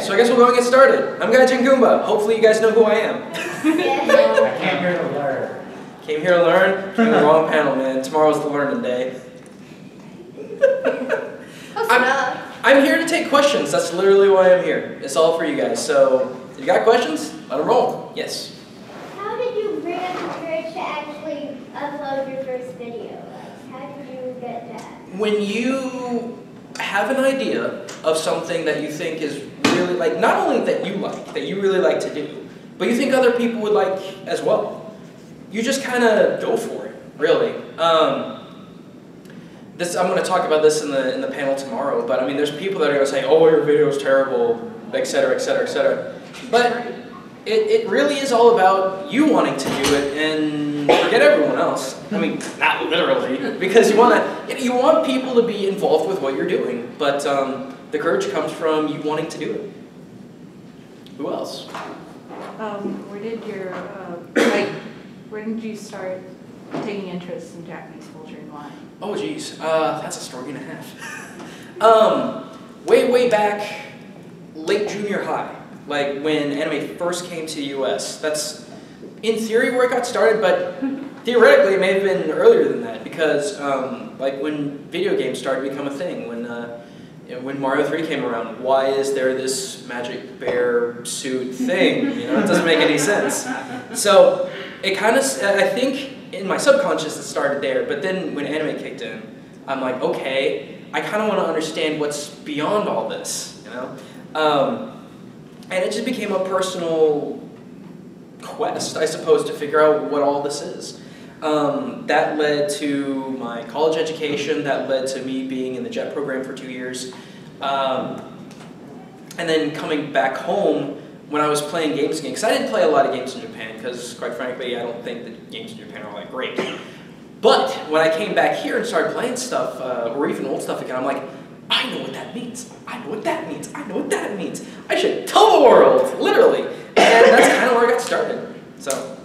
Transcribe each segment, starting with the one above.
so I guess we'll go and get started. I'm Gaijin Goombah. Hopefully you guys know who I am. I came here to learn. Came here to learn? You're in the wrong panel, man. Tomorrow's the learning day. I'm here to take questions. That's literally why I'm here. It's all for you guys. So, if you got questions, let them roll. Yes? How did you bring up the courage to actually upload your first video? How did you get that? When you have an idea of something that you think is really like, not only that you really like to do, but you think other people would like as well, you just kind of go for it, really. I'm going to talk about this in the panel tomorrow, but I mean, there's people that are going to say, oh, your video is terrible, etc., etc., etc. But it really is all about you wanting to do it and forget everyone else. I mean, not literally, because you want people to be involved with what you're doing, but the courage comes from you wanting to do it. Who else? Where did you start taking interest in Japanese culture and why? Oh geez, that's a story and a half. Way back, late junior high, like when anime first came to the US. That's in theory where it got started, but theoretically it may have been earlier than that because like when video games started to become a thing, when Mario 3 came around, why is there this magic bear suit thing? You know, it doesn't make any sense. So it kind of, I think in my subconscious it started there, but then when anime kicked in, I'm like, okay, I kind of want to understand what's beyond all this, you know? And it just became a personal quest, I suppose, to figure out what all this is. That led to my college education, that led to me being in the JET program for 2 years. And then coming back home when I was playing games again, because I didn't play a lot of games in Japan, because quite frankly, I don't think that games in Japan are like great. But when I came back here and started playing stuff, or even old stuff again, I'm like, I know what that means. I know what that means. I know what that means. I should tell the world, literally. And that's kind of where I got started. So,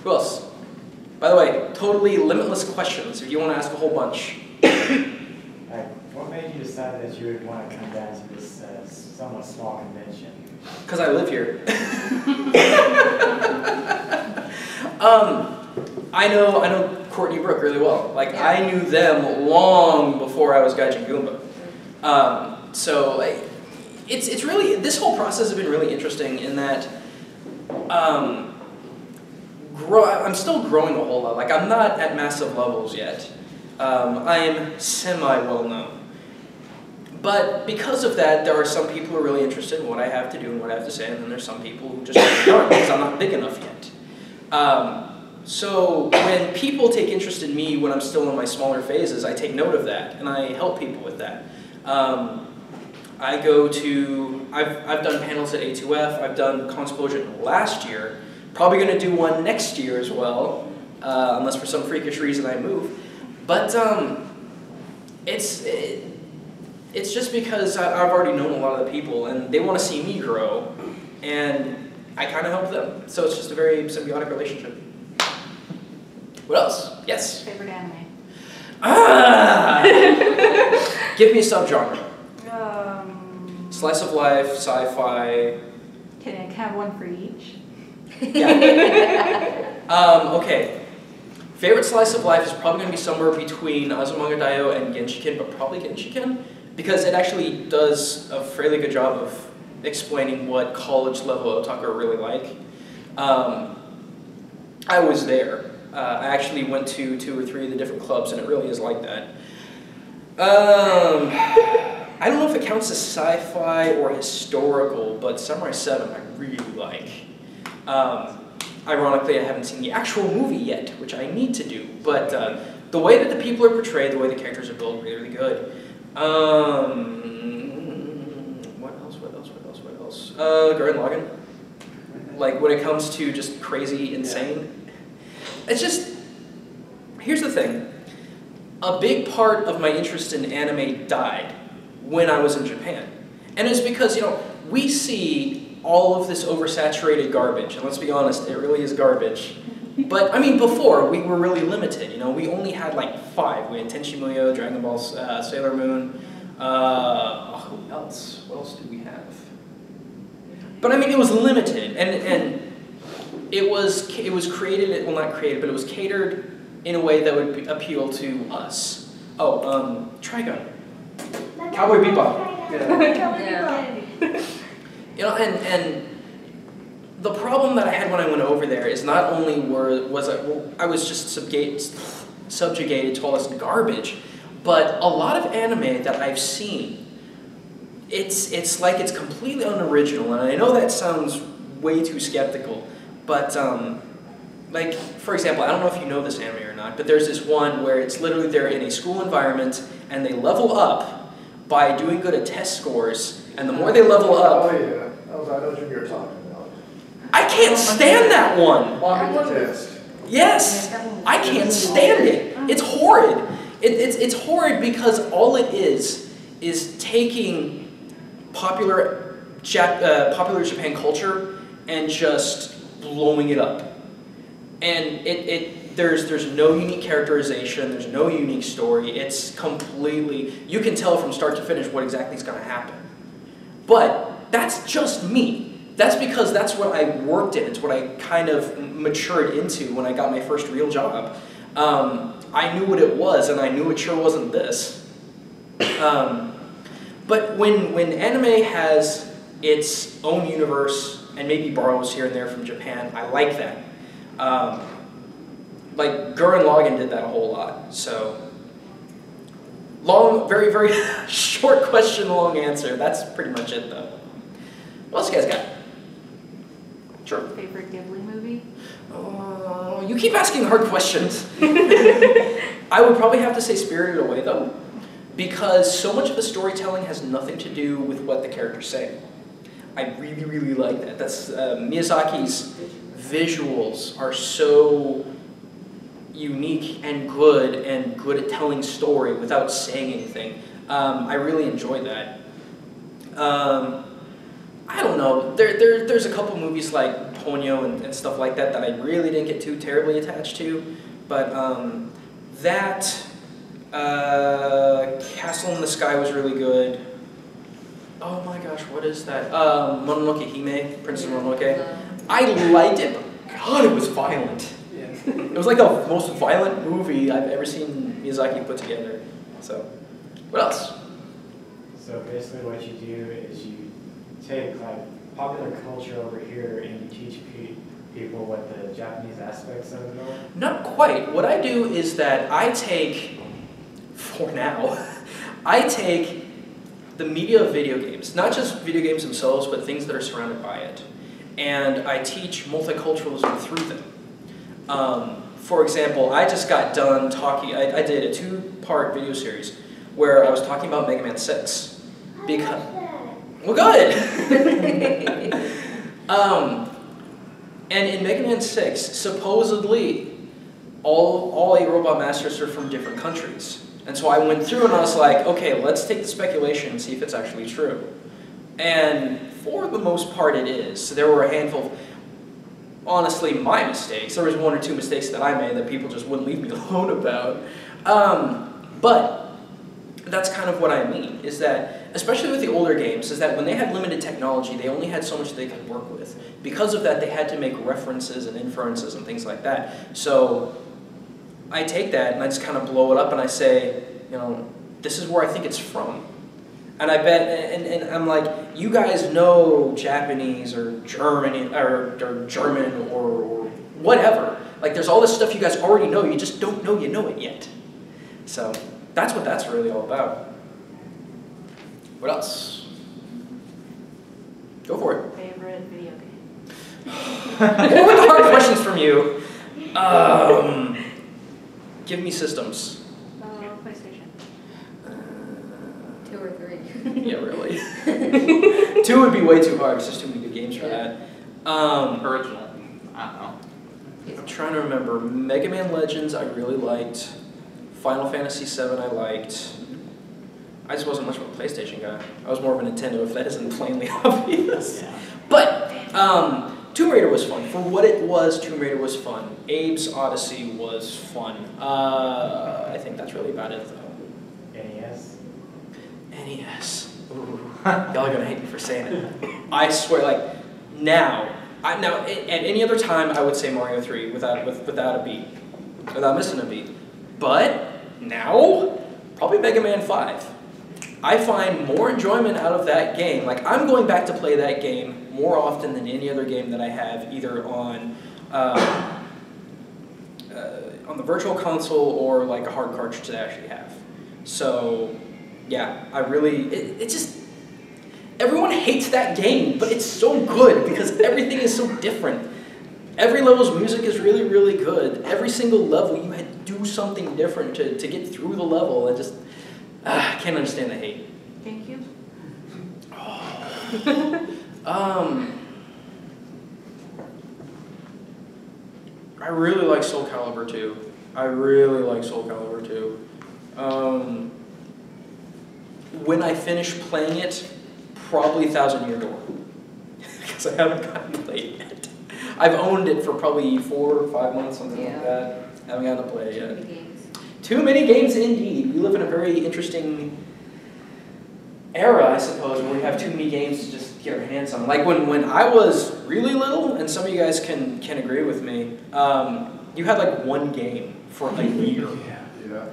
who else? By the way, totally limitless questions if you want to ask a whole bunch. What made you decide that you would want to come down to this somewhat small convention? Because I live here. I know Courtney Brooke really well. Like, yeah. I knew them long before I was Gaijin Goombah. So it's really, this whole process has been really interesting in that I'm still growing a whole lot. Like, I'm not at massive levels yet. I am semi-well-known. But because of that, there are some people who are really interested in what I have to do and what I have to say, and then there's some people who just aren't because I'm not big enough yet. So when people take interest in me when I'm still in my smaller phases, I take note of that, and I help people with that. I've done panels at A2F, I've done Konsplosion last year, probably going to do one next year as well, unless for some freakish reason I move. But it's just because I've already known a lot of the people, and they want to see me grow, and I kind of help them. So it's just a very symbiotic relationship. What else? Yes? Favorite anime? Give me a subgenre. Slice of life, sci-fi. Can I have one for each? Yeah. Okay. Favorite slice of life is probably going to be somewhere between Azumanga Daioh and Genshiken, but probably Genshiken, because it actually does a fairly good job of explaining what college-level otaku are really like. I was there. I actually went to 2 or 3 of the different clubs, and it really is like that. I don't know if it counts as sci-fi or historical, but Samurai 7 I really like. Ironically, I haven't seen the actual movie yet, which I need to do, but the way that the people are portrayed, the way the characters are built, really, really good. What else? Gurren Lagann. Like, when it comes to just crazy, insane. It's just, here's the thing. A big part of my interest in anime died when I was in Japan. And it's because, you know, we see all of this oversaturated garbage, and let's be honest, it really is garbage. But, I mean, before, we were really limited, you know, we only had like 5. We had Tenchi Muyo, Dragon Ball, Sailor Moon, Who else? What else do we have? But I mean, it was limited, and it was created, well not created, but it was catered in a way that would appeal to us. Oh, Trigun. Cowboy Bebop. Yeah. You know, and the problem that I had when I went over there is not only I was just subjugated to all this garbage, but a lot of anime that I've seen, it's like it's completely unoriginal, and I know that sounds way too skeptical, but like, for example, I don't know if you know this anime or not, but there's this one where it's literally they're in a school environment and they level up by doing good at test scores, and the more they level up... Oh yeah, I know what you're talking about. I can't stand that one! Walking the test. Yes! I can't stand it! It's horrid! It's horrid because all it is taking popular Japan culture and just blowing it up. And there's no unique characterization, there's no unique story, it's completely, you can tell from start to finish what exactly is going to happen. But that's just me. That's because that's what I worked in, it's what I kind of matured into when I got my first real job. I knew what it was, and I knew it sure wasn't this. But when anime has its own universe, and maybe borrows here and there from Japan, I like that. Like Gurren Lagann did that a whole lot. So, long, very, very short question, long answer. That's pretty much it, though. What else you guys got? Sure. Favorite Ghibli movie? Oh, you keep asking hard questions. I would probably have to say Spirited Away, though, because so much of the storytelling has nothing to do with what the characters say. I really, really like that. That's Miyazaki's visuals are so unique and good at telling story without saying anything. I really enjoy that. I don't know. There's a couple movies like Ponyo and stuff like that that I really didn't get too terribly attached to, but Castle in the Sky was really good. Oh my gosh, what is that? Mononoke Hime, Princess Mononoke. I liked it, but God, it was violent. Yeah. It was like the most violent movie I've ever seen Miyazaki put together. So, what else? So basically what you do is you take like popular culture over here and you teach people what the Japanese aspects of it are? Not quite. What I do is that I take, for now, I take the media of video games, not just video games themselves, but things that are surrounded by it. And I teach multiculturalism through them. For example, I just got done talking, I did a 2-part video series where I was talking about Mega Man 6. Because, well, good! And in Mega Man 6, supposedly, all 8 Robot Masters are from different countries. And so I went through and I was like, okay, let's take the speculation and see if it's actually true. And for the most part it is. So there were a handful of, honestly, my mistakes. There was 1 or 2 mistakes that I made that people just wouldn't leave me alone about. But that's kind of what I mean, is that, especially with the older games, is that when they had limited technology, they only had so much they could work with. Because of that, they had to make references and inferences and things like that. So I take that and I just kind of blow it up and I say, you know, this is where I think it's from. And I bet, and I'm like, you guys know Japanese or German or whatever. Like, there's all this stuff you guys already know, you just don't know you know it yet. So that's what that's really all about. What else? Go for it. Favorite video game? What were the hard questions from you? Give me systems. PlayStation. 2 or 3. Yeah, really. 2 would be way too hard because there's too many good games for that. Original. I don't know. I'm trying to remember. Mega Man Legends I really liked. Final Fantasy VII I liked. I just wasn't much of a PlayStation guy. I was more of a Nintendo, if that isn't plainly obvious. Yeah. But Tomb Raider was fun. For what it was, Tomb Raider was fun. Abe's Odyssey was fun. I think that's really about it, though. NES? NES. Ooh, y'all are gonna hate me for saying it. I swear, like, now, at any other time, I would say Mario 3 without a beat, without missing a beat. But now, probably Mega Man 5. I find more enjoyment out of that game. Like, I'm going back to play that game more often than any other game that I have, either on the virtual console or like a hard cartridge that I actually have. So, yeah, I really, it just, everyone hates that game, but it's so good because everything is so different. Every level's music is really, really good. Every single level, you had to do something different to get through the level. I just, I can't understand the hate. GameCube? I really like Soul Calibur 2. I really like Soul Calibur 2. When I finish playing it, probably Thousand Year Door. Because I haven't gotten to play it yet. I've owned it for probably 4 or 5 months, something like that. Haven't gotten to play it yet. Too many games indeed. We live in a very interesting era, I suppose, where we have too many games to just get our hands on. Like when I was really little, and some of you guys can agree with me, you had like one game for a year.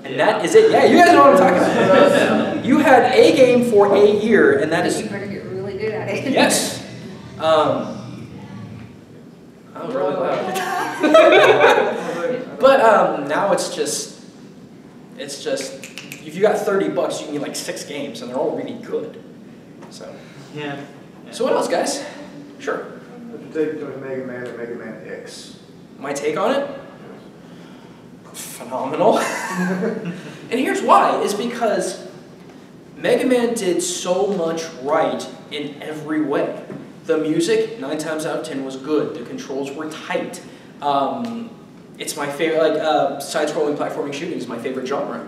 And that is it. Yeah, you guys know what I'm talking about. You had a game for a year, and that is... You better get really good at it. Yes. I was really loud. But now it's just, if you got $30, you can get like 6 games, and they're all really good. So. Yeah. So what else, guys? Sure. What's your take between Mega Man and Mega Man X? My take on it? Phenomenal. And here's why, is because Mega Man did so much right in every way. The music, 9 times out of 10, was good. The controls were tight. It's my favorite, like, side-scrolling platforming shooting is my favorite genre.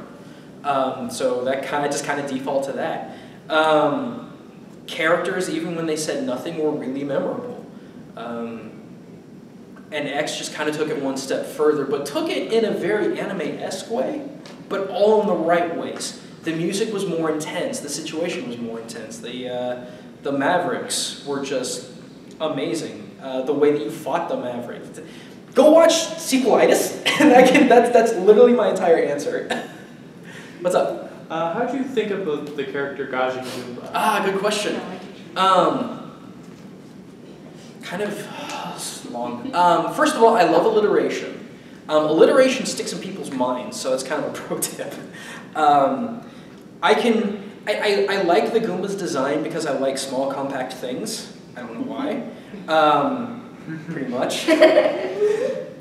So that just kind of default to that. Characters, even when they said nothing, were really memorable. And X just kind of took it one step further, but took it in a very anime-esque way, but all in the right ways. The music was more intense. The situation was more intense. The Mavericks were just amazing. The way that you fought the Mavericks. Go watch Sequelitis, and that's literally my entire answer. What's up? How do you think about the character Gaijin Goombah? Ah, good question. Kind of long. First of all, I love alliteration. Alliteration sticks in people's minds, so it's kind of a pro tip. I like the Goomba's design because I like small, compact things. I don't know why. Pretty much.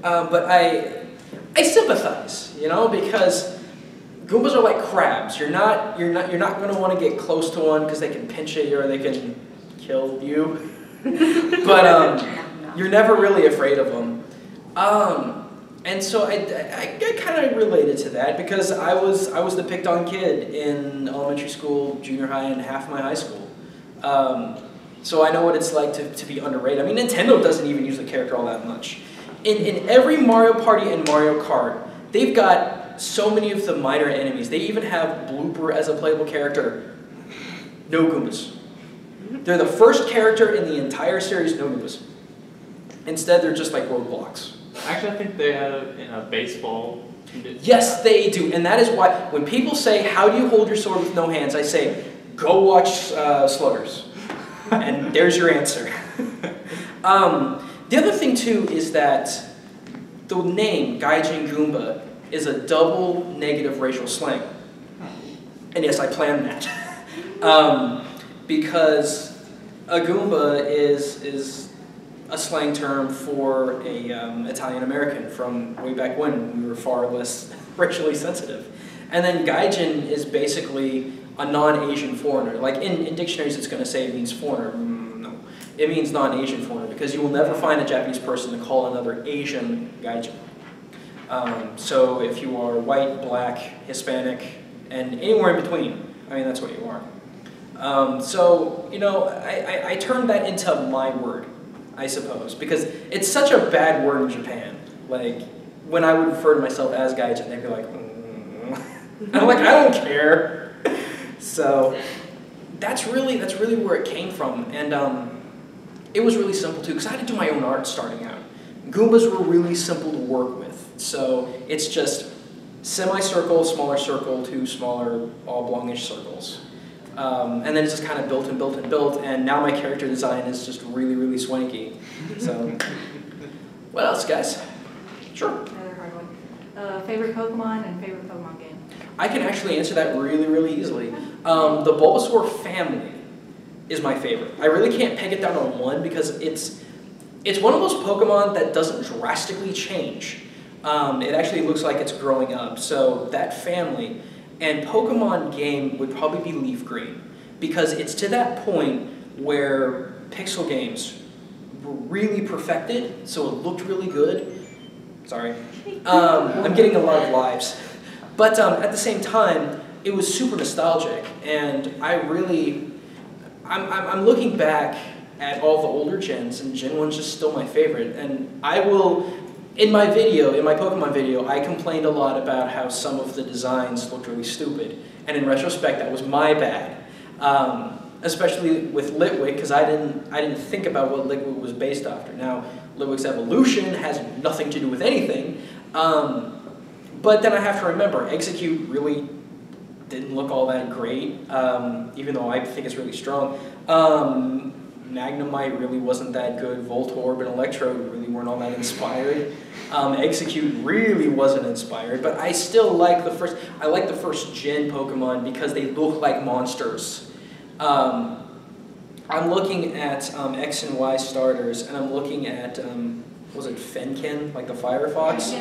But I sympathize, you know, because Goombas are like crabs. You're not going to want to get close to one because they can pinch at you or they can kill you. But you're never really afraid of them. And so I kind of related to that because I was the picked on kid in elementary school, junior high, and half my high school. So I know what it's like to be underrated. I mean, Nintendo doesn't even use the character all that much. In every Mario Party and Mario Kart, they've got so many of the minor enemies. They even have Blooper as a playable character. No Goombas. They're the first character in the entire series, no Goombas. Instead, they're just like roadblocks. Actually, I think they had it in a baseball. Yes, they do. And that is why, when people say, how do you hold your sword with no hands? I say, go watch Sluggers. And there's your answer. The other thing, too, is that the name Gaijin Goombah is a double negative racial slang. And yes, I planned that. Because a Goomba is a slang term for a Italian American from way back when we were far less racially sensitive. And then Gaijin is basically a non-Asian foreigner. Like in dictionaries it's going to say it means foreigner. No, it means non-Asian foreigner because you will never find a Japanese person to call another Asian Gaijin. So if you are white, black, Hispanic, and anywhere in between, I mean that's what you are. So, you know, I turned that into my word, I suppose, because it's such a bad word in Japan. Like, when I would refer to myself as Gaijin, they'd be like, I'm like, I don't care. So, that's really where it came from, and it was really simple too, because I had to do my own art starting out. Goombas were really simple to work with, so it's just semicircle, smaller circle, two smaller oblongish circles. And then it just kind of built and built and built, and now my character design is just really, really swanky. So, what else, guys? Sure. Another hard one. Favorite Pokemon and favorite Pokemon game? I can actually answer that really, really easily. The Bulbasaur family is my favorite. I really can't peg it down on one because it's one of those Pokemon that doesn't drastically change. It actually looks like it's growing up. So that family, and Pokemon game would probably be Leaf Green, because it's to that point where pixel games were really perfected, so it looked really good. Sorry. I'm getting a lot of lives. But at the same time, it was super nostalgic, and I'm looking back at all the older gens, and Gen 1's just still my favorite. And I will, in my Pokemon video, I complained a lot about how some of the designs looked really stupid. And in retrospect, that was my bad. Especially with Litwick, because I didn't think about what Litwick was based after. Now, Litwick's evolution has nothing to do with anything. But then I have to remember, Execute really didn't look all that great, even though I think it's really strong. Magnemite really wasn't that good. Voltorb and Electrode really weren't all that inspired. Execute really wasn't inspired, but I still like the first gen Pokemon because they look like monsters. I'm looking at X and Y starters, and I'm looking at, was it Fenkin, like the Firefox?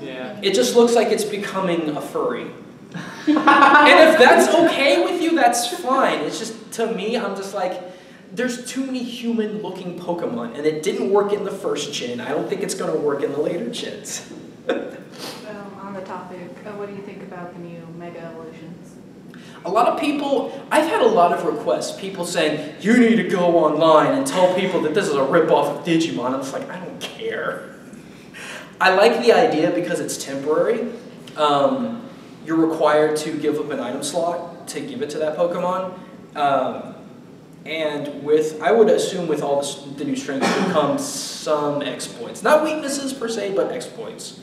Yeah. It just looks like it's becoming a furry. And if that's okay with you, that's fine. It's just, to me, I'm just like, there's too many human-looking Pokemon, and it didn't work in the first gen. I don't think it's going to work in the later gens. On the topic, what do you think about the new Mega Evolutions? A lot of people, I've had a lot of requests, people saying, you need to go online and tell people that this is a ripoff of Digimon. I'm just like, I don't care. I like the idea because it's temporary. You're required to give up an item slot to give it to that Pokemon. And I would assume with all the new strengths will come some exploits. Not weaknesses per se, but exploits.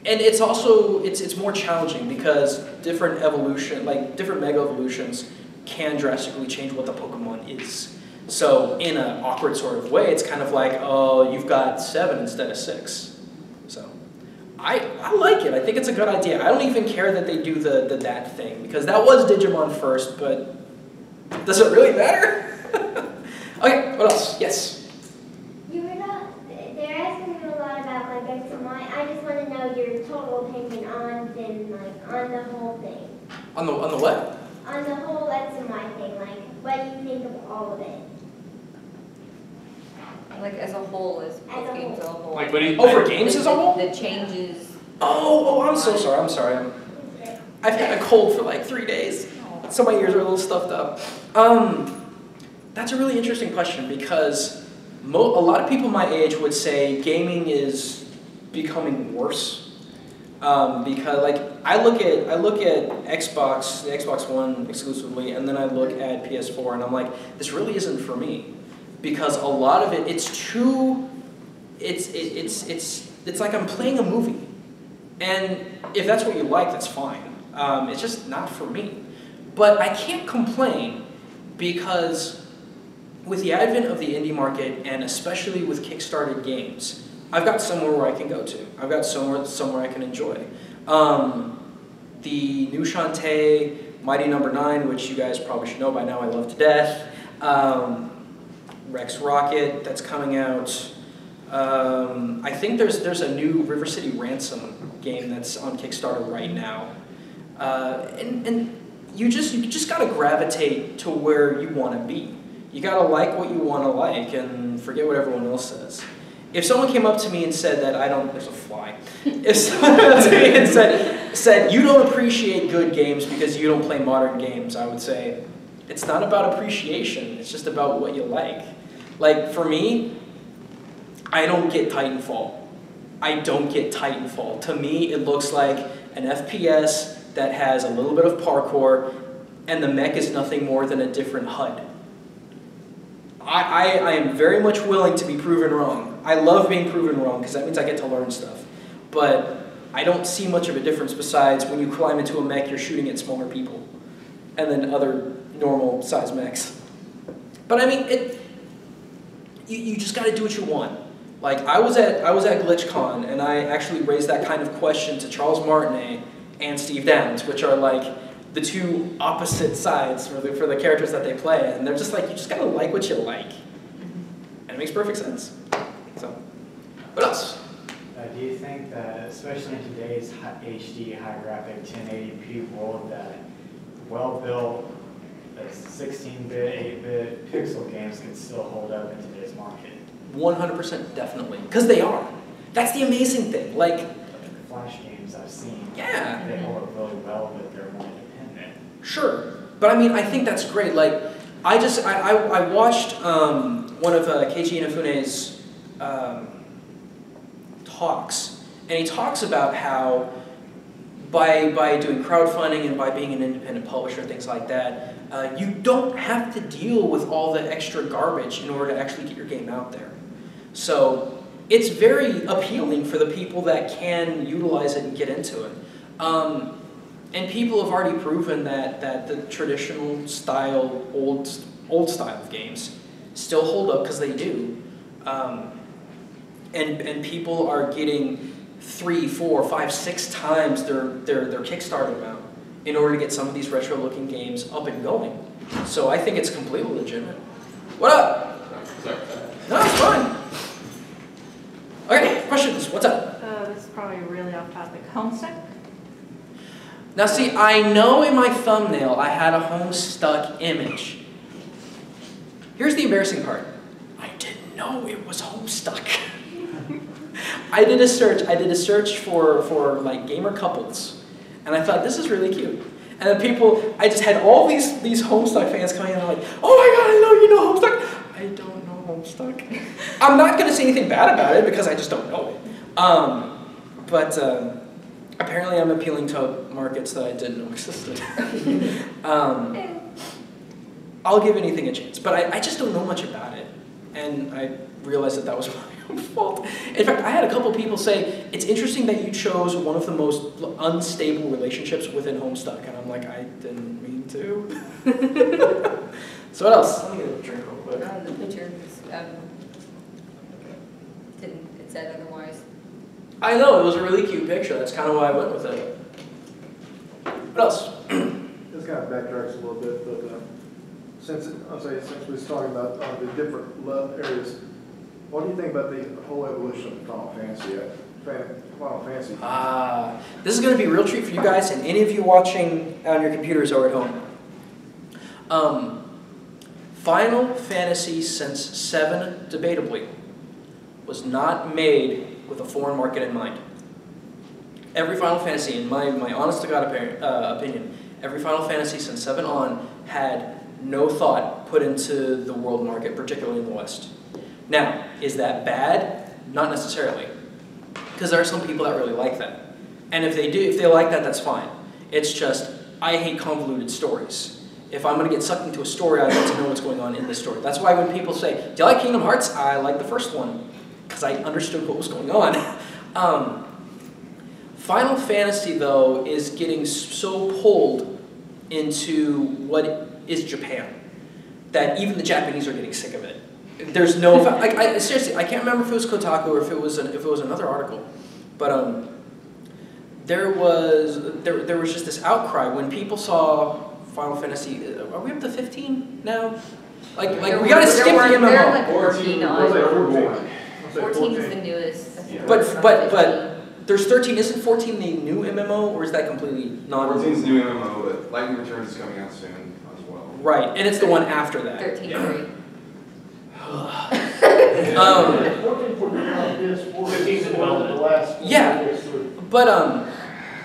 And it's also, it's more challenging because different Mega Evolutions can drastically change what the Pokemon is. So in an awkward sort of way, it's kind of like, oh, you've got 7 instead of 6. So I like it. I think it's a good idea. I don't even care that they do the that thing, because that was Digimon first, but does it really matter? Okay, what else? Yes? They're asking you a lot about like X and Y. I just want to know your total opinion on them, like on the whole thing. On the what? On the whole X and Y thing, like what do you think of all of it? Like as a whole, as games as a whole. Like, what do you? Oh, for games as a whole? The changes. Oh, I'm so sorry. I'm sorry. I've had a cold for like 3 days, so my ears are a little stuffed up. That's a really interesting question because a lot of people my age would say gaming is becoming worse. Because like I look at Xbox, the Xbox One exclusively, and then I look at PS4, and I'm like, this really isn't for me, because a lot of it, it's like I'm playing a movie, and if that's what you like, that's fine. It's just not for me. But I can't complain because with the advent of the indie market, and especially with Kickstarted games, I've got somewhere where I can go to. I've got somewhere I can enjoy. The new Shantae, Mighty No. 9, which you guys probably should know by now, I love to death. Rex Rocket, that's coming out. I think there's a new River City Ransom game that's on Kickstarter right now. And you just gotta gravitate to where you want to be. You gotta like what you want to like and forget what everyone else says. If someone came up to me and said that there's a fly. If someone came up to me and said you don't appreciate good games because you don't play modern games, I would say it's not about appreciation. It's just about what you like. Like for me, I don't get Titanfall. I don't get Titanfall. To me, it looks like an FPS that has a little bit of parkour, and the mech is nothing more than a different HUD. I am very much willing to be proven wrong. I love being proven wrong because that means I get to learn stuff. But I don't see much of a difference besides when you climb into a mech, you're shooting at smaller people, and then other normal size mechs. But I mean, you just got to do what you want. Like I was at GlitchCon, and I actually raised that kind of question to Charles Martinet and Steve Downes, which are like the two opposite sides for the characters that they play, and they're just like, you just gotta like what you like, and it makes perfect sense. So, what else? Do you think that, especially in today's HD, high graphic, 1080p world, that well-built 16-bit, 8-bit pixel games can still hold up in today's market? 100% definitely, because they are. That's the amazing thing. Like the Flash games I've seen, yeah, they hold up really well, but they're more independent. Sure, but I mean, I think that's great. Like, I watched one of Keiji Inafune's talks, and he talks about how by doing crowdfunding and by being an independent publisher and things like that, you don't have to deal with all the extra garbage in order to actually get your game out there. So it's very appealing for the people that can utilize it and get into it. And people have already proven that the traditional style, old style of games still hold up because they do. And people are getting 3, 4, 5, 6 times their Kickstarter amount in order to get some of these retro-looking games up and going. So I think it's completely legitimate. What up? No, it's fine. Okay, questions? What's up? This is probably really off topic. Homestuck? Now see, I know in my thumbnail I had a Homestuck image. Here's the embarrassing part. I didn't know it was Homestuck. I did a search for like gamer couples, and I thought this is really cute. And then I just had all these Homestuck fans coming in and like, oh my god, I know you know Homestuck. I don't know Homestuck. I'm not gonna say anything bad about it because I just don't know it. But apparently I'm appealing to markets that I didn't know existed. I'll give anything a chance, but I just don't know much about it, and I realized that was my own fault. In fact, I had a couple people say, it's interesting that you chose one of the most unstable relationships within Homestuck, and I'm like, I didn't mean to. So what else? Let me get a drink real quick. The picture it said otherwise. I know, it was a really cute picture, that's kind of why I went with it. What else? This kind of backtracks a little bit, but since we was talking about the different areas, what do you think about the whole evolution of Final Fantasy? Final Fantasy. This is going to be a real treat for you guys and any of you watching on your computers or at home. Final Fantasy since 7, debatably, was not made with a foreign market in mind. Every Final Fantasy, in my honest to God opinion, every Final Fantasy since 7 on had no thought put into the world market, particularly in the West. Now, is that bad? Not necessarily, because there are some people that really like that. And if they like that, that's fine. It's just, I hate convoluted stories. If I'm going to get sucked into a story, I like to know what's going on in the story. That's why when people say, do you like Kingdom Hearts? I like the first one, because I understood what was going on. Final Fantasy, though, is getting so pulled into what is Japan that even the Japanese are getting sick of it. There's no, seriously, I can't remember if it was Kotaku or if it was another article, but there was just this outcry when people saw Final Fantasy. Are we up to 15 now? Like we gotta skip the MMO. They're like 14 on. 14 is the newest. Yeah. But there's 13. Isn't 14 the new MMO, or is that completely non? 14 is the new MMO, but Lightning Returns is coming out soon as well. Right, and it's the one after that. 13. Yeah. 15's in development. Yeah, but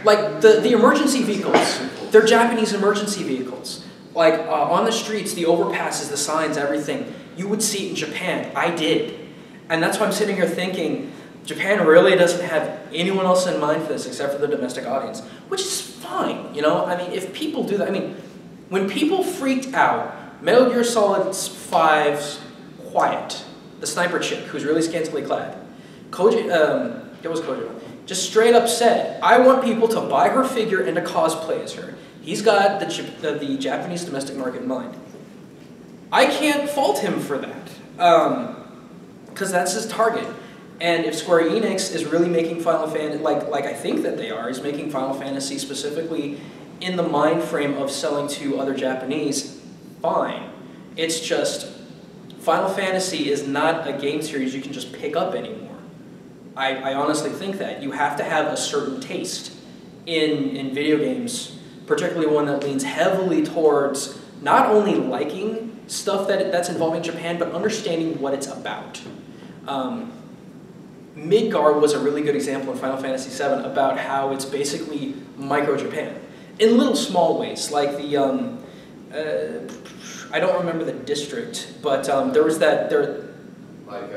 like the emergency vehicles, they're Japanese emergency vehicles. Like on the streets, the overpasses, the signs, everything. You would see it in Japan. I did, and that's why I'm sitting here thinking, Japan really doesn't have anyone else in mind for this except for the domestic audience, which is fine. You know, I mean, if people do that, I mean, When people freaked out, Metal Gear Solid 5's Quiet, the sniper chick who's really scantily clad, it was Kojima, just straight up said, I want people to buy her figure and to cosplay as her. He's got the Japanese domestic market in mind. I can't fault him for that, because that's his target. And if Square Enix is really making Final Fantasy, like I think that they are, is making Final Fantasy specifically in the mind frame of selling to other Japanese, fine. It's just, Final Fantasy is not a game series you can just pick up anymore. I honestly think that. You have to have a certain taste in video games, particularly one that leans heavily towards not only liking stuff that's involving Japan, but understanding what it's about. Midgar was a really good example in Final Fantasy VII about how it's basically micro-Japan. In little small ways, like the, I don't remember the district, but there was that, Like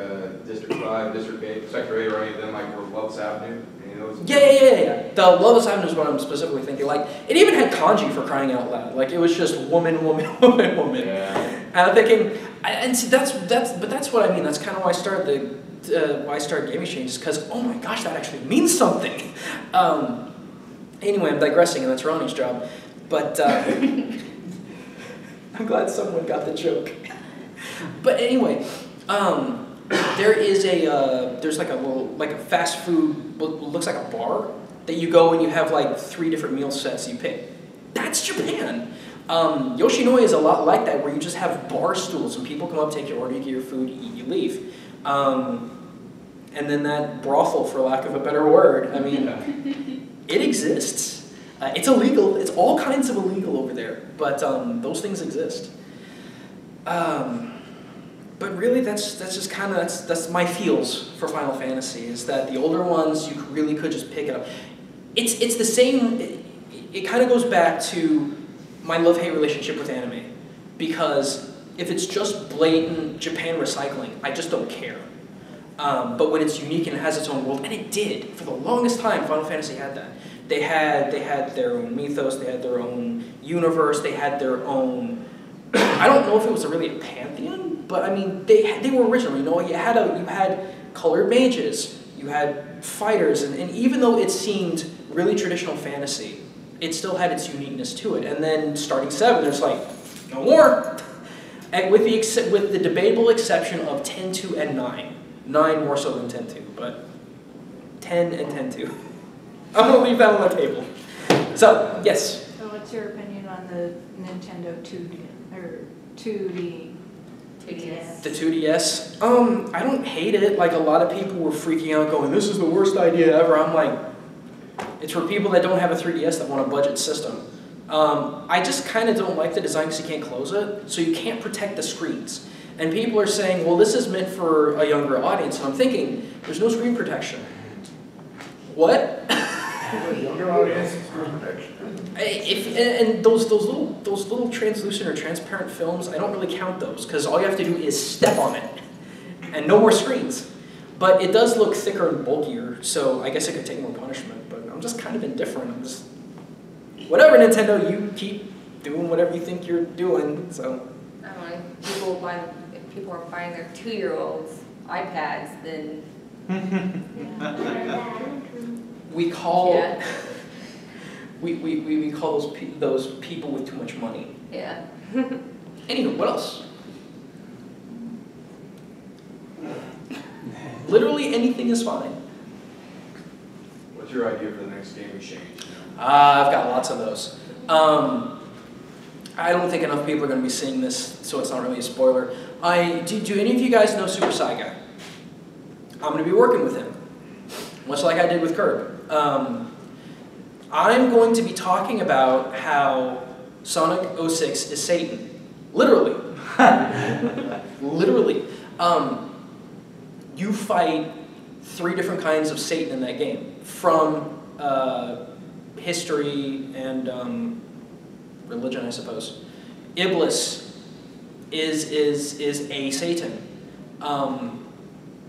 District 5, District 8, Sector 8, or any of them, like Love's Avenue, any of those? Yeah. The Loveless Avenue is what I'm specifically thinking. Like, it even had kanji for crying out loud. Like, it was just woman, woman, woman, woman. Yeah. And I'm thinking, and see, that's what I mean. That's kind of why I started why I started Game Exchange, is because, oh my gosh, that actually means something. Anyway, I'm digressing, and that's Ronnie's job. But I'm glad someone got the joke. But anyway, there is there's like a fast food, looks like a bar that you go and you have like 3 different meal sets you pick. That's Japan. Yoshinoi is a lot like that, where you just have bar stools and people come up, take your order, you get your food, you eat, you leave. And then that brothel, for lack of a better word, I mean, it exists. It's illegal. It's all kinds of illegal over there, but those things exist. But really, that's just kind of that's my feels for Final Fantasy, is that the older ones you really could just pick it up. It's the same. It kind of goes back to my love-hate relationship with anime, because if it's just blatant Japan recycling, I just don't care. But when it's unique and it has its own world, and it did for the longest time, Final Fantasy had that. They had their own mythos, they had their own universe, they had their own. I don't know if it was really a pantheon, but I mean they were original. You know, you had colored mages, you had fighters, and even though it seemed really traditional fantasy, it still had its uniqueness to it. And then starting 7, there's like no more, and with the debatable exception of 10.2 and 9. 9 more so than 10.2, but 10 and 10.2. I'm gonna leave that on the table. So yes. So what's your opinion on the Nintendo 2D or 2D? 2DS. The 2DS. I don't hate it. Like, a lot of people were freaking out going, this is the worst idea ever. I'm like, it's for people that don't have a 3DS that want a budget system. I just kind of don't like the design because you can't close it, so you can't protect the screens. And people are saying, well, this is meant for a younger audience. And I'm thinking, there's no screen protection. What? Younger audience, screen protection. And those little translucent or transparent films, I don't really count those, because all you have to do is step on it, and no more screens. But it does look thicker and bulkier, so I guess it could take more punishment. But I'm just kind of indifferent. I'm just, whatever, Nintendo, you keep doing whatever you think you're doing. So I don't know. If people are buying their 2-year-olds iPads, then we call yeah. we call those people with too much money. Yeah. Anyway, what else? Literally anything is fine. What's your idea for the next Game Exchange? I've got lots of those. I don't think enough people are going to be seeing this, so it's not really a spoiler. Do any of you guys know Super Saiga? I'm going to be working with him, much like I did with Curb. I'm going to be talking about how Sonic 06 is Satan. Literally. Literally. You fight 3 different kinds of Satan in that game, from history and religion, I suppose. Iblis is a Satan.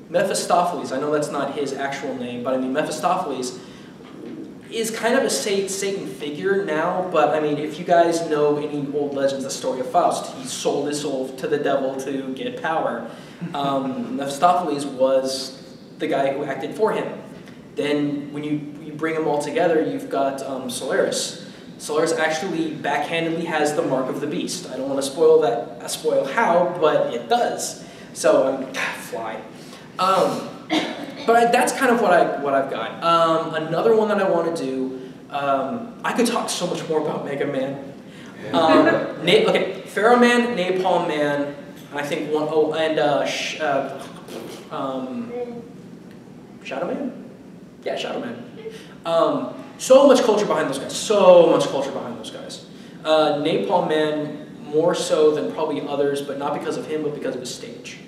Mephistopheles, I know that's not his actual name, but I mean Mephistopheles, is kind of a Satan figure now, but I mean, if you guys know any old legends, the story of Faust, he sold his soul to the devil to get power. Mephistopheles was the guy who acted for him. Then when you bring them all together, you've got Solaris. Solaris actually backhandedly has the mark of the beast. I don't want to spoil how, but it does. So, fly. But that's kind of what I've got. Another one that I want to do, I could talk so much more about Mega Man. Okay, Pharaoh Man, Napalm Man, I think one, Shadow Man? Yeah, Shadow Man. So much culture behind those guys. So much culture behind those guys. Napalm Man more so than probably others, but not because of him, but because of his stage.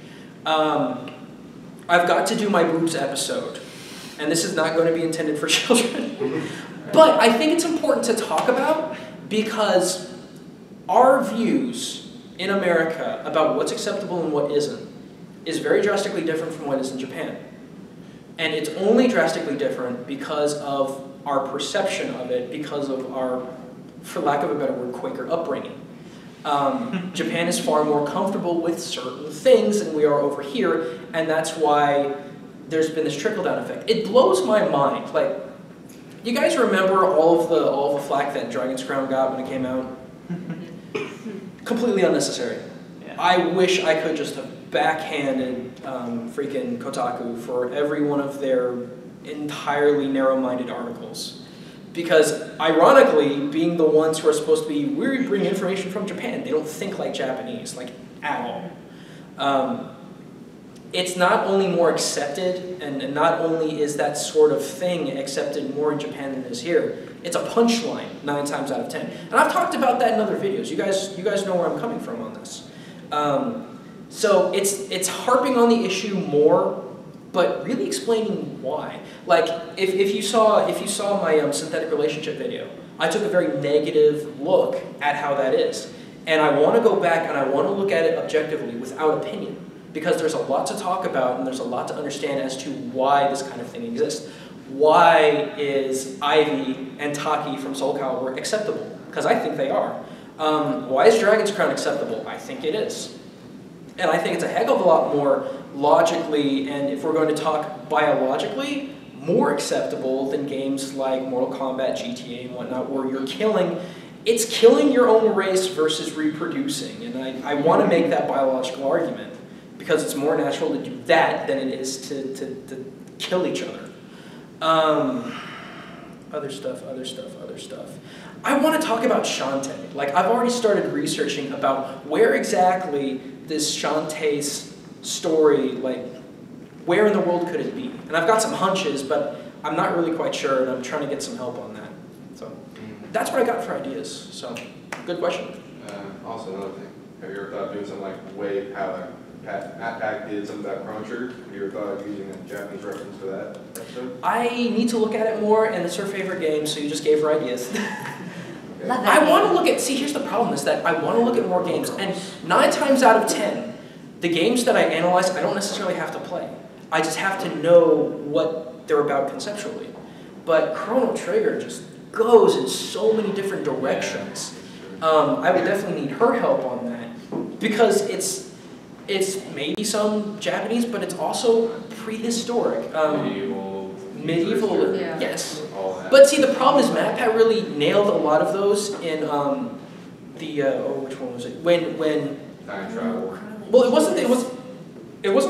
I've got to do my boobs episode, and this is not going to be intended for children. But I think it's important to talk about because our views in America about what's acceptable and what isn't is very drastically different from what is in Japan. And it's only drastically different because of our perception of it, because of our, for lack of a better word, Quaker upbringing. Japan is far more comfortable with certain things than we are over here, and that's why there's been this trickle-down effect. It blows my mind. Like, you guys remember all of the flack that Dragon's Crown got when it came out? Completely unnecessary. Yeah. I wish I could just have backhanded freaking Kotaku for every one of their entirely narrow-minded articles. Because, ironically, being the ones who are supposed to be, we bring information from Japan, they don't think like Japanese, like, at all. It's not only more accepted, and not only is that sort of thing accepted more in Japan than it is here, it's a punchline 9 times out of 10. And I've talked about that in other videos. You guys know where I'm coming from on this. So it's harping on the issue more, but really explaining why. Like, if you saw my synthetic relationship video, I took a very negative look at how that is. And I want to go back and I want to look at it objectively without opinion. Because there's a lot to talk about and there's a lot to understand as to why this kind of thing exists. Why is Ivy and Taki from Soul Calibur acceptable? Because I think they are. Why is Dragon's Crown acceptable? I think it is. And I think it's a heck of a lot more logically, and if we're going to talk biologically, more acceptable than games like Mortal Kombat, GTA, and whatnot, where you're it's killing your own race versus reproducing. And I want to make that biological argument, because it's more natural to do that than it is to kill each other. Other stuff. I want to talk about Shantae. Like, I've already started researching about where exactly this Shantae's story, like, where in the world could it be? And I've got some hunches, but I'm not really quite sure, and I'm trying to get some help on that. So, that's what I got for ideas. So, good question. Also, another thing. Have you ever thought of doing something like how Matt Pack did something about Chrono Trigger? Have you ever thought of using a Japanese reference for that episode? I need to look at it more, and it's her favorite game, so you just gave her ideas. Okay. Love that I want to game. look at, see, here's the problem, is that I want to look at more games, and 9 times out of 10, the games that I analyze, I don't necessarily have to play. I just have to know what they're about conceptually. But Chrono Trigger just goes in so many different directions. I would definitely need her help on that, because it's maybe some Japanese, but it's also prehistoric. Medieval, Yeah. yes. All that. But see, the problem is MatPat really nailed a lot of those in which one was it? When Time travel. well, it wasn't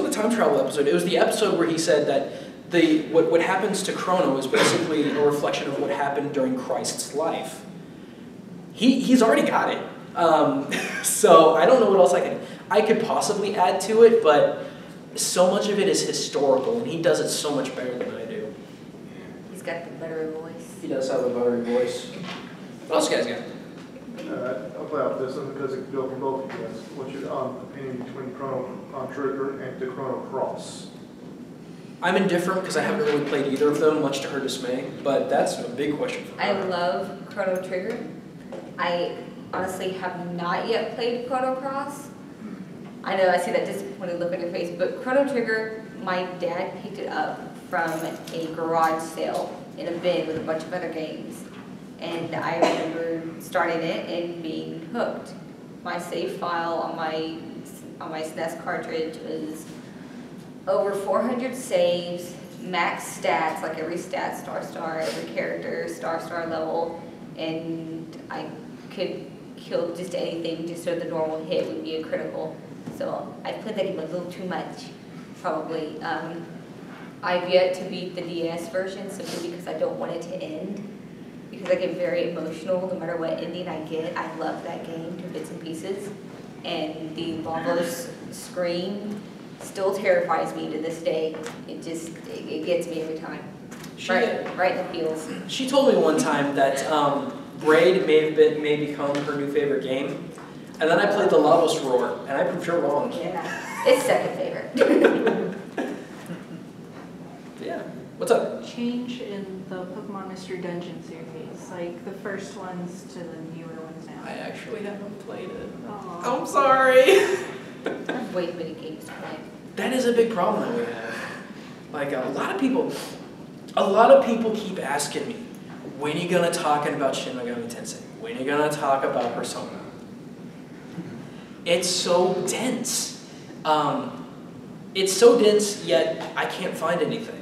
the time travel episode. It was the episode where he said that what happens to Chrono is basically a reflection of what happened during Christ's life. He's already got it. So I don't know what else I could possibly add to it, but so much of it is historical, and he does it so much better than I do. He's got the buttery voice. He does have a buttery voice. What else you guys got? I'll play off this one because it can go for both of you guys. What's your opinion between Chrono Trigger and the Chrono Cross? I'm indifferent because I haven't really played either of them, much to her dismay, but that's a big question for I her. love Chrono Trigger. I honestly have not yet played Chrono Cross. I know I see that disappointed look on your face, but Chrono Trigger, my dad picked it up from a garage sale in a bin with a bunch of other games. And I remember starting it and being hooked. My save file on my SNES cartridge was over 400 saves, max stats, like every stat, star, every character, star level, and I could kill just anything just so the normal hit would be a critical. So I played that game a little too much, probably. I've yet to beat the DS version simply because I don't want it to end. Because I get very emotional no matter what ending I get. I love that game to bits and pieces. And the Lavos scream still terrifies me to this day. It gets me every time. Right in the feels. She told me one time that Braid may become her new favorite game. And then I played the Lavos Roar, and I proved her wrong. Yeah, it's second favorite. Yeah. What's up? Change in the Pokemon Mystery Dungeon series, like the first ones to the newer ones now. I actually haven't played it. Aw. I'm sorry. I have way too many games to play. That is a big problem that we have. Like a lot of people keep asking me, when are you gonna talk about Shin Megami Tensei? When are you gonna talk about Persona? It's so dense. It's so dense, yet I can't find anything.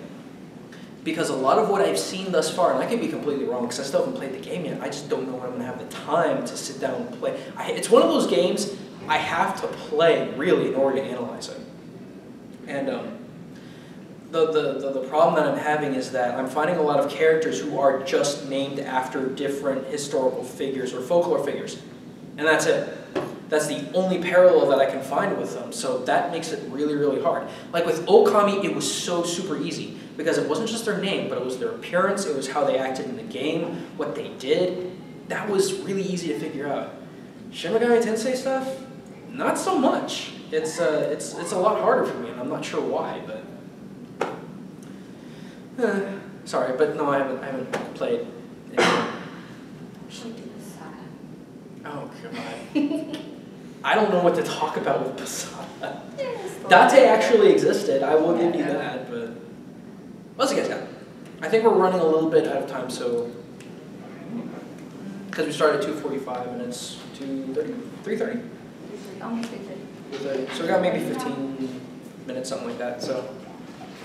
Because a lot of what I've seen thus far, and I could be completely wrong because I still haven't played the game yet, I just don't know when I'm going to have the time to sit down and play. It's one of those games I have to play, really, in order to analyze it. And the problem that I'm having is that I'm finding a lot of characters who are just named after different historical figures or folklore figures. And that's it. That's the only parallel that I can find with them, so that makes it really, really hard. Like with Okami, it was so super easy, because it wasn't just their name, but it was their appearance, it was how they acted in the game, what they did. That was really easy to figure out. Shin Megami Tensei stuff, not so much. It's a lot harder for me, and I'm not sure why, but... sorry, but no, I haven't played anything. Oh, God. I don't know what to talk about with Posada. Date actually existed, I will give you that, but... What else you guys got? I think we're running a little bit out of time, so... Because we started at 2:45 and it's 2:30? 3:30? Almost 3:30. So we got maybe 15 minutes, something like that, so...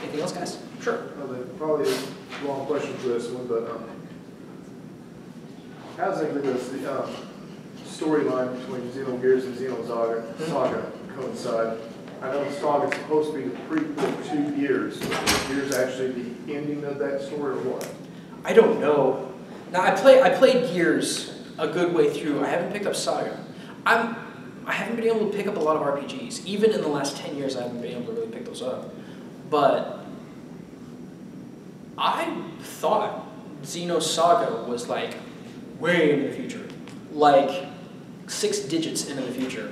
Anything else, guys? Sure. Probably a long question for this one, but how does the storyline between Xenogears and Xenosaga coincide? I know Saga's supposed to be the prequel to Gears. Is Gears actually the ending of that story or what? I don't know. Now I played Gears a good way through. I haven't picked up Saga. I haven't been able to pick up a lot of RPGs. Even in the last 10 years, I haven't been able to really pick those up. But I thought Xenosaga was like way into the future, like 6 digits into the future.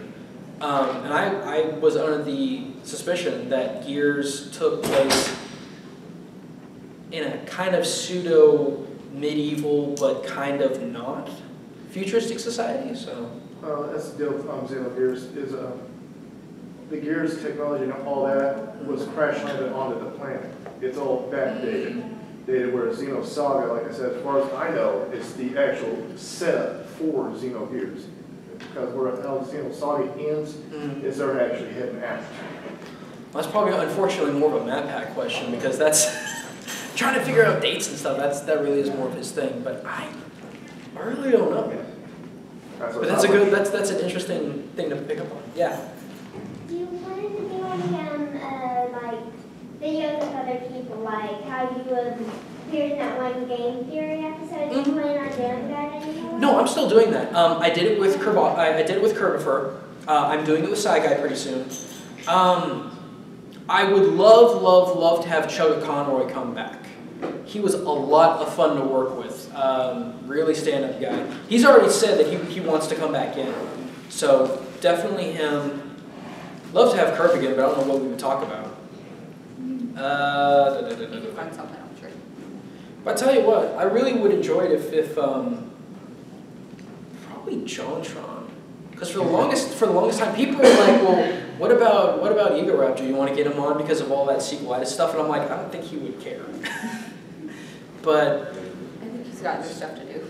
And I was under the suspicion that Gears took place in a kind of pseudo-medieval, but kind of not futuristic society, so... That's the deal with Xenogears, is the Gears technology and all that was crash landed onto the planet. It's all backdated. Whereas Xenosaga, like I said, as far as I know, is the actual setup for Xenogears. Because where how Xenosaga ends is they're actually heading after. Well, that's probably, unfortunately, more of a Map Pack question, because that's... trying to figure out dates and stuff, that really is more of his thing, but I really don't know. But that's an interesting thing to pick up on. Yeah. Do you plan to do any like videos with other people, like how you appeared in that one game theory episode? Do you plan on doing that anymore? No, I'm still doing that. I did it with Curvifer. I'm doing it with Saigai pretty soon. I would love to have Chugga Conroy come back. He was a lot of fun to work with. Really stand-up guy. He's already said that he wants to come back in. So definitely him. Love to have Curve again, but I don't know what we would talk about. You can find something, I'm sure. But I tell you what, I really would enjoy it if probably JonTron. Because for the longest time, people were like, well, what about Egoraptor? You want to get him on because of all that sequelitis stuff? And I'm like, I don't think he would care. But, I think he's got other stuff to do.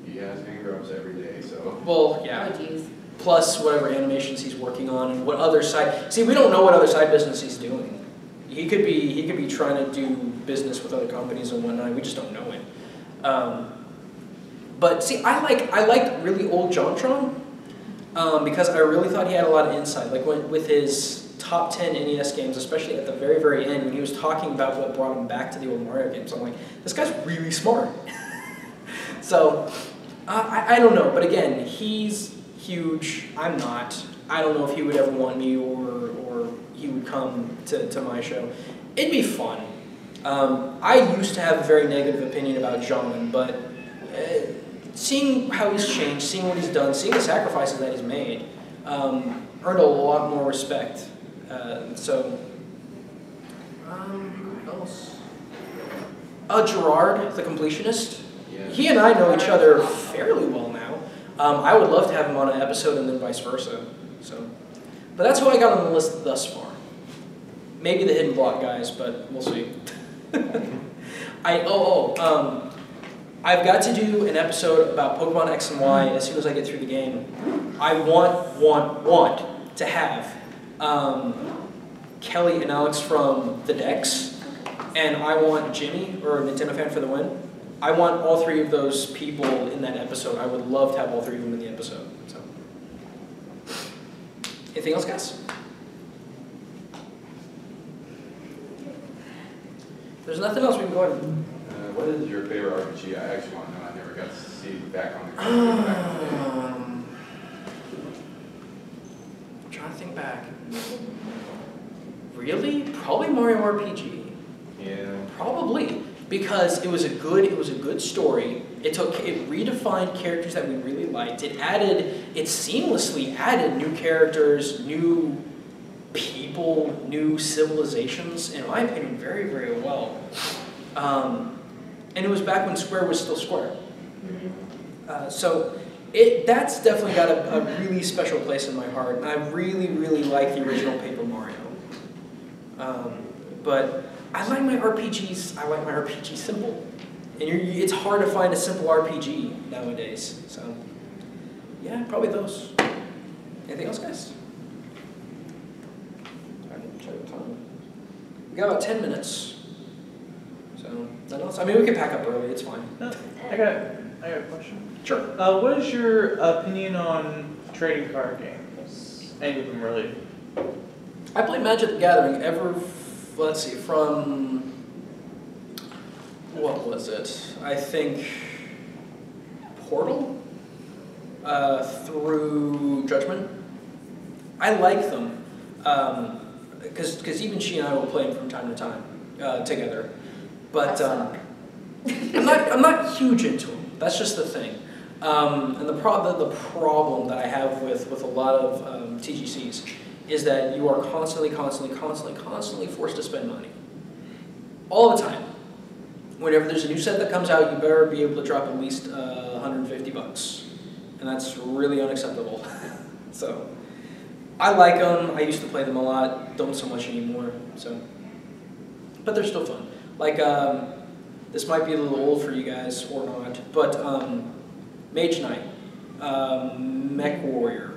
He has hand grubs every day, so. well, yeah. Oh, jeez. Plus whatever animations he's working on and what other side. See, we don't know what other side business he's doing. He could be trying to do business with other companies and whatnot. We just don't know it. But see, I liked really old JonTron because I really thought he had a lot of insight. Like with his top 10 NES games, especially at the very, very end, when he was talking about what brought him back to the old Mario games, I'm like, this guy's really smart. So, I don't know. But again, he's huge. I'm not. I don't know if he would ever want me or he would come to my show. It'd be fun. I used to have a very negative opinion about John, but seeing how he's changed, seeing what he's done, seeing the sacrifices that he's made, earned a lot more respect. What else? Gerard, the completionist. Yeah. He and I know each other fairly well now. I would love to have him on an episode and then vice versa. So, but that's who I got on the list thus far. Maybe the Hidden Block guys, but we'll see. I've got to do an episode about Pokemon X and Y as soon as I get through the game. I want to have Kelly and Alex from the Dex, and I want Jimmy, or Nintendo Fan for the Win. I want all three of those people in that episode. I would love to have all three of them in the episode. So, anything else, guys? If there's nothing else, we can go ahead. What is your favorite RPG? I actually want to know. I never got to see back on the I'm trying to think back. Really? Probably Mario RPG. Yeah. Probably. Because it was a good story. It redefined characters that we really liked. It seamlessly added new characters, new people, new civilizations, in my opinion, very, very well. And it was back when Square was still Square. So that's definitely got a really special place in my heart. And I really, really like the original Paper Mario. But I like my RPGs. I like my RPG simple, and it's hard to find a simple RPG nowadays. So, yeah, probably those. Anything else, guys? All right, check the time. We got about 10 minutes. So, nothing else. I mean, we can pack up early. It's fine. I got a question. Sure. What is your opinion on trading card games? Any of them, really? I played Magic the Gathering let's see, from, what was it? I think Portal through Judgment. I like them because even she and I will play them from time to time together. But I'm not huge into them. That's just the thing. And the problem that I have with a lot of TGCs is that you are constantly forced to spend money. All the time. Whenever there's a new set that comes out, you better be able to drop at least $150. And that's really unacceptable. So, I like them. I used to play them a lot. Don't so much anymore. So, but they're still fun. Like, this might be a little old for you guys or not, but Mage Knight, Mech Warrior,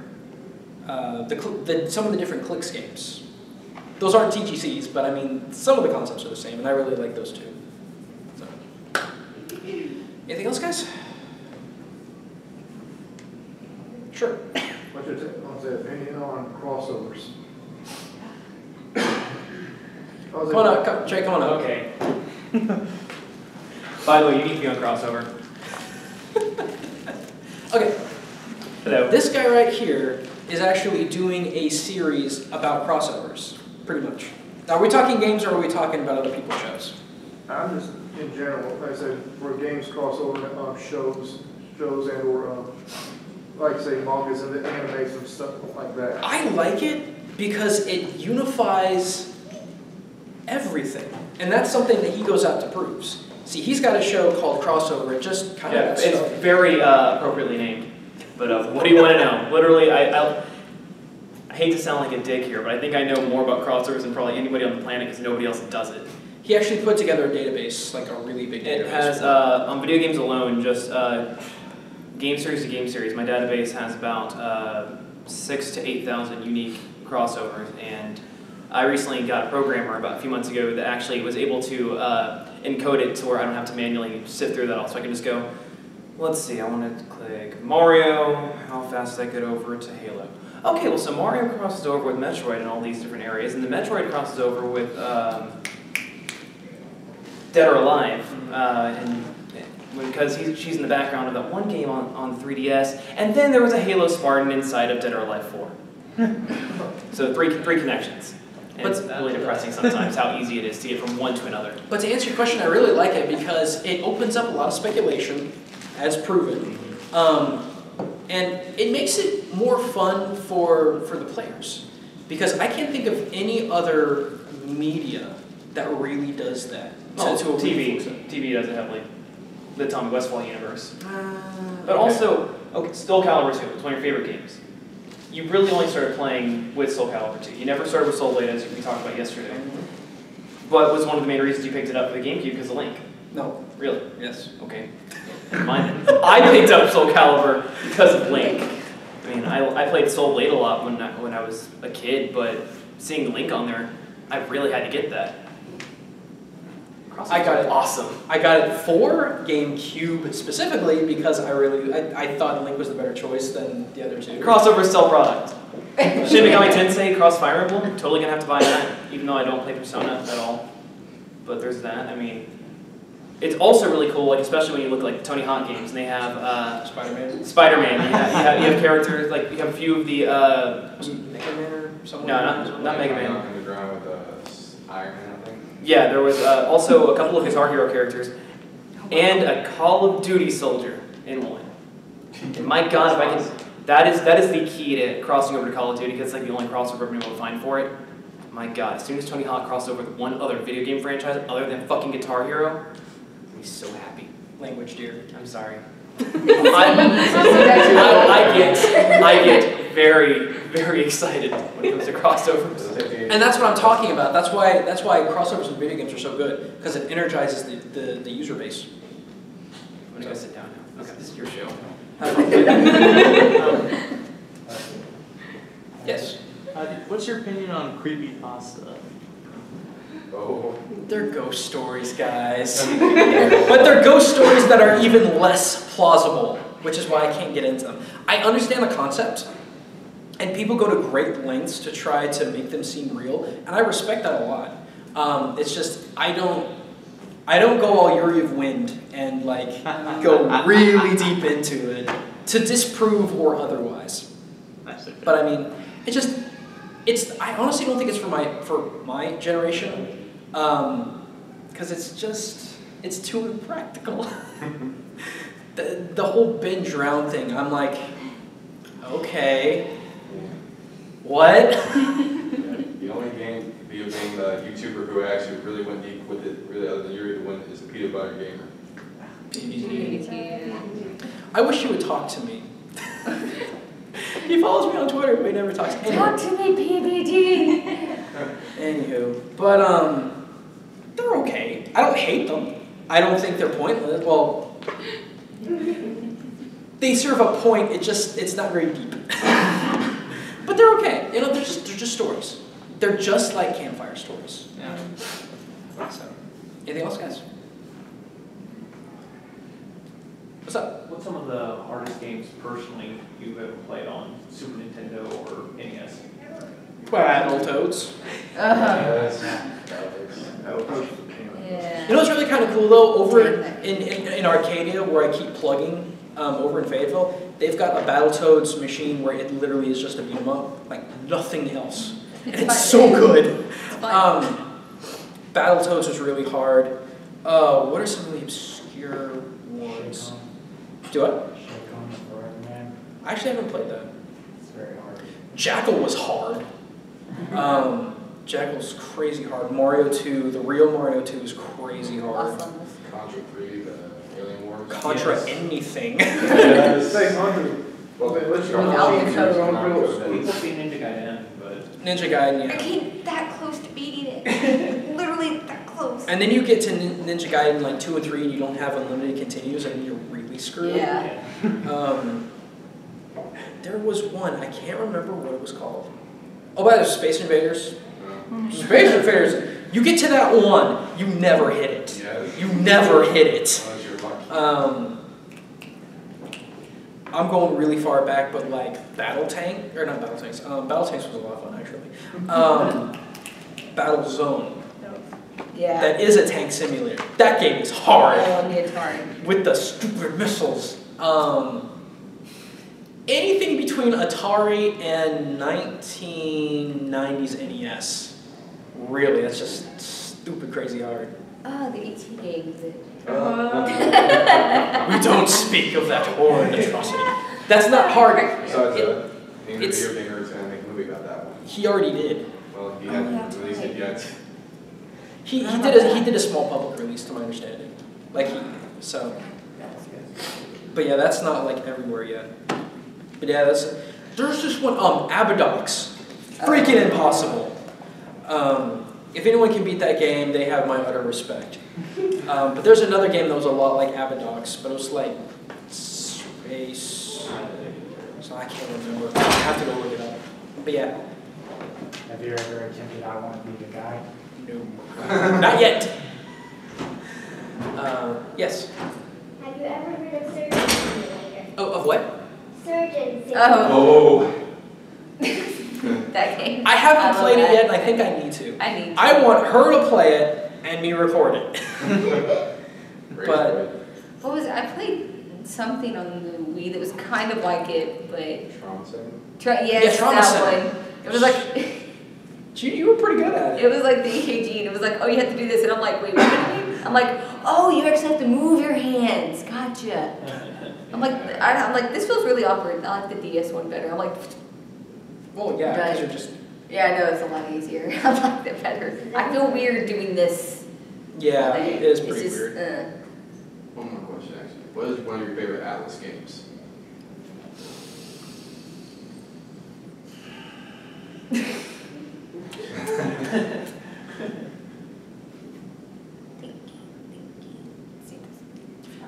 some of the different Clicks games. Those aren't TGCs, but I mean, some of the concepts are the same, and I really like those too. So. Anything else, guys? Sure. What's your opinion on crossovers? Come on up, Jay, come on up. Okay. By the way, you need to be on crossover. Okay. Hello. This guy right here is actually doing a series about crossovers, pretty much. Now, are we talking games or are we talking about other people's shows? I'm just, in general, like I said, for games crossover, shows and or, like say, mangas and animes and stuff like that. I like it because it unifies everything. And that's something that he goes out to prove. See, he's got a show called Crossover. It just kind of it's very appropriately named. But what do you want to know? Literally, I hate to sound like a dick here, but I think I know more about crossovers than probably anybody on the planet because nobody else does it. He actually put together a database, like a really big database. It has, on video games alone, just game series to game series, my database has about 6,000 to 8,000 unique crossovers, and I recently got a programmer about a few months ago that actually was able to encode it to where I don't have to manually sift through that all, so I can just go, let's see, I want to click Mario, how fast did I get over to Halo? Okay, well, so Mario crosses over with Metroid in all these different areas, and the Metroid crosses over with Dead or Alive, and because she's in the background of that one game on 3DS, and then there was a Halo Spartan inside of Dead or Alive 4. So three connections. And it's really depressing sometimes how easy it is to get from one to another. But to answer your question, I really like it because it opens up a lot of speculation, as proven, and it makes it more fun for the players. Because I can't think of any other media that really does that. Well, to a TV doesn't have like the Tommy Westfall universe. But also, okay, Soul Calibur 2, it's one of your favorite games. You really only started playing with Soul Calibur 2. You never started with Soul Blade, as we talked about yesterday. But was one of the main reasons you picked it up for the GameCube because of Link? No. Really? Yes. Okay. Never mind then. I picked up Soul Calibur because of Link. I mean, I played Soul Blade a lot when I was a kid, but seeing Link on there, I really had to get that. I got it. Awesome. I got it for GameCube specifically because I thought Link was the better choice than the other two. Crossover still product. Shin Megami Tensei Cross Fire Emblem, totally gonna have to buy that, even though I don't play Persona at all. But there's that. I mean, it's also really cool, like especially when you look like Tony Hawk games, and they have Spider-Man. Spider-Man. You have characters like you have a few of the. Mega Man or someone? No, not Mega Man. On the ground with Iron Man, I think. Yeah, there was also a couple of Guitar Hero characters, and a Call of Duty soldier in one. And my God, if I can, that is the key to crossing over to Call of Duty because it's like the only crossover I've been able to find for it. My God, as soon as Tony Hawk crossed over with one other video game franchise other than fucking Guitar Hero, I'd be so happy. Language, dear. I'm sorry. I get very, very excited when it comes to crossovers. And that's what I'm talking about. That's why crossovers in video games are so good because it energizes the user base. I'm gonna go sit down now. Okay, this is your show. Yes. What's your opinion on creepypasta? Oh. They're ghost stories, guys. But they're ghost stories that are even less plausible, which is why I can't get into them. I understand the concept, and people go to great lengths to try to make them seem real, and I respect that a lot. It's just, I don't go all Yuri of Wind and like go really deep into it to disprove or otherwise. But I mean, I honestly don't think it's for my generation, because it's too impractical. The whole binge round thing, I'm like, okay, what? The only video game YouTuber who actually really went deep with it, really other than Yuri the Wind, is the Peanut Butter Gamer. I wish you would talk to me. He follows me on Twitter, but he never talks. Anyway. Talk to me, PBD. Anywho, but they're okay. I don't hate them. I don't think they're pointless. Well, they serve a point. It's not very deep. But they're okay. You know, they're just stories. They're just like campfire stories. Yeah. So, anything else, guys? What's up? What's some of the hardest games personally you've ever played on Super Nintendo or NES? Battletoads. Yeah. You know what's really kind of cool though? Over in Arcadia, where I keep plugging, over in Fayetteville, they've got a Battletoads machine where it literally is just a beat 'em up, like nothing else. And it's so good. Battletoads is really hard. What are some really obscure ones? Do what? I actually haven't played that. It's very hard. Jackal was hard. Jackal's crazy hard. Mario 2, the real Mario 2 is crazy hard. Awesome. Contra 3, the Alien Wars. Contra anything. Say Contra. Well, let's go. People see Ninja Gaiden, but Ninja Gaiden, I yeah. came that close to beating it. Literally that close. And then you get to Ninja Gaiden like 2 and 3, and you don't have unlimited continues, and you're really screwed. Yeah. There was one, I can't remember what it was called. Oh, but there's Space Invaders. Space Invaders. You get to that one, you never hit it. Yeah. You never hit it. Unless you're lucky. I'm going really far back, but like Battle Tank, or not Battle Tanks. Battle Tanks was a lot of fun actually. Battle Zone. Yeah. That is a tank simulator. That game is hard. Oh, it's hard. With the stupid missiles. Anything between Atari and 1990s NES. Really, that's just stupid crazy hard. Oh, the ET games. We don't speak of that horrid atrocity. That's not hard. Besides that, Ingrid Beerdinger is going to make a movie about that one. He already did. Well, he hasn't released it yet. He did a small public release, to my understanding. Like so. But yeah, that's not like everywhere yet. But yeah, there's this one, Abadox. Freaking impossible. If anyone can beat that game, they have my utter respect. But there's another game that was a lot like Abadox, but it was like space. So I can't remember. I have to go look it up. But yeah. Have you ever attempted I Want to Be the Guy? No. Not yet. Yes. Have you ever heard of Surgeon Simulator? Oh, of what? Surgeon Simulator. Oh. That game. I haven't played it yet, and I think I need to. I need to. I want her to play it and me record it. But what was it? I played something on the Wii that was kind of like it, but yes, Trauma that Center. one. It was like you were pretty good at it. it was like the EKG, and it was like, oh, you have to do this, and I'm like, wait, what do you mean? I'm like, oh, you actually have to move your hands. Gotcha. I'm like, this feels really awkward. I like the DS one better. I'm like, well, yeah, because you're just. Yeah, I know, it's a lot easier. I like it better. I feel weird doing this. Yeah, it is pretty it's just, weird. One more question, actually. What is one of your favorite Atlas games?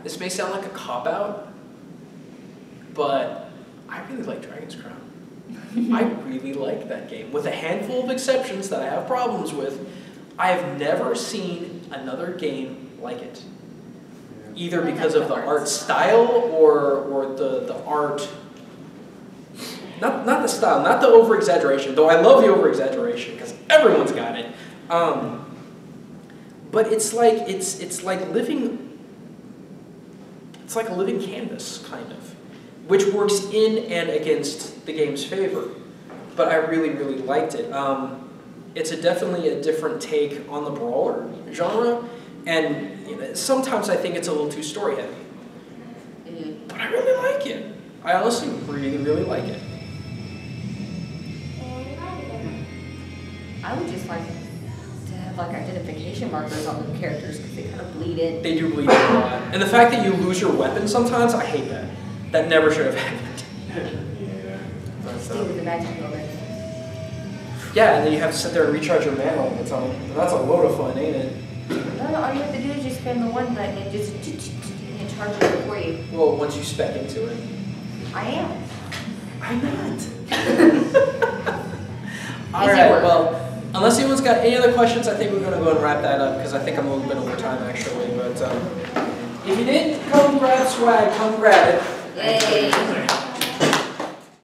This may sound like a cop-out, but I really like Dragon's Crown. I really like that game. With a handful of exceptions that I have problems with, I have never seen another game like it. Either because of the art style or the art. Not the style, not the over-exaggeration, though I love the over-exaggeration because everyone's got it. But it's like living. It's like a living canvas, kind of, which works in and against the game's favor. But I really, really liked it. It's definitely a different take on the brawler genre, and sometimes I think it's a little too story-heavy. But I really like it. I honestly really, really like it. I would just like to have like identification markers on the characters because they kind of bleed in. They do bleed in a lot. And the fact that you lose your weapon sometimes, I hate that. That never should have happened. Yeah. Stay with the magic moment. Yeah, and then you have to sit there and recharge your mana all the time. And that's a load of fun, ain't it? No, all you have to do is just spam the one button and just and charge it for you. Well, once you spec into it. I am. I'm not. Alright, well, unless anyone's got any other questions, I think we're going to go and wrap that up because I think I'm a little bit over time actually. But if you didn't come grab swag, come grab it. Yay.